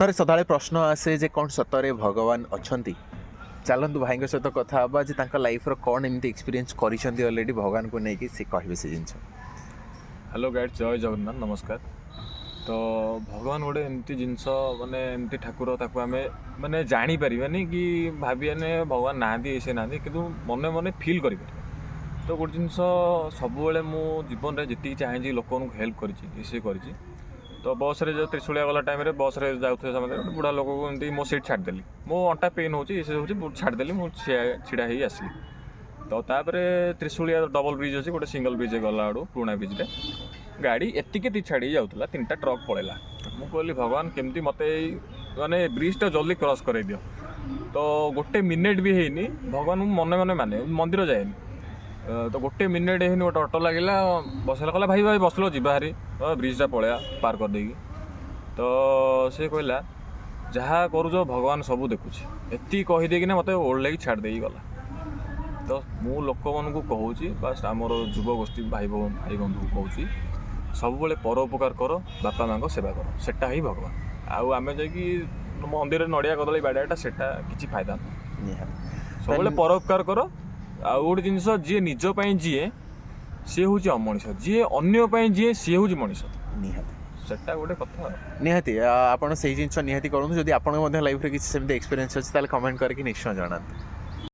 सदाବେଳେ प्रश्न आसे जे कौन सतरे भगवान अछंती चलतु भाई सहित कथा हाँ जे लाइफ कौन एमती एक्सपीरियंस कर ऑलरेडी भगवान को लेकिन सी कहे से जिन हेलो गाइड जय जगन्नाथ नमस्कार। तो भगवान गोटे एमती जिनस माने एमती ठाकुर ताको आमे माने जानी परिबानी कि भाबियाने भगवान नाहांती से नाहांती किंतु मने मने फील करि परिबा। तो गोटे जिनस सबुबले मो जीवन रे जति चाहे लोक हेल्प करिछि से करिछि। तो बस रे जो त्रिशूलिया गला टाइम रे बस रे जाउथे समय गोटे बुढ़ा लोक को एमती मो सीट छाड़देली मो अंटा पेन होची से होची छाड़देली मो छिड़ा ही आसली। तो तापरे त्रिशूलिया डबल ब्रिज अच्छी गोटे सिंगल ब्रिज गला आड़ू पुराना ब्रिज रे गाड़ी एतिके छाड़ी जाऊला 3टा ट्रक पड़ेगा। मु कहली भगवान केमती मते माने ब्रिजटा जल्दी क्रॉस कर दियो। तो गोटे मिनिट भी हैनी भगवान मने मने माने मंदिर जाएनि। तो गोटे मिनिट हैनी गोटे ऑटो लगिला बसला कहला भाई भाई बसलो जी बाहरी ब्रिजटा पळया पार कर देगी। तो से कहला जहाँ करूछ भगवान सब देखुची एति कहि देकिना मते ओल्ड छाड़ देई गला। तो मु लोक मन को कहूँ बास आमर युवगोष्ठी भाई बंधु को कहूँ सब परोपकार कर बापा माँ सेवा कर सेटा ही भगवान। आउ आमे जाकि मंदिर नड़िया कदली बाड़ाटा सेटा किसी फायदा ना सब परोपकार कर। आउ गोटे जिनस जी निज जीए सी हूँ अमनीष जी अन्य जीए सी हूँ मनीष सेटा गोटे कथा निहाती आपण से जिन निहाती करूँ जदि आप लाइफ किसी एक्सपीरियंस अच्छे कमेंट करके निश्चय जनातु।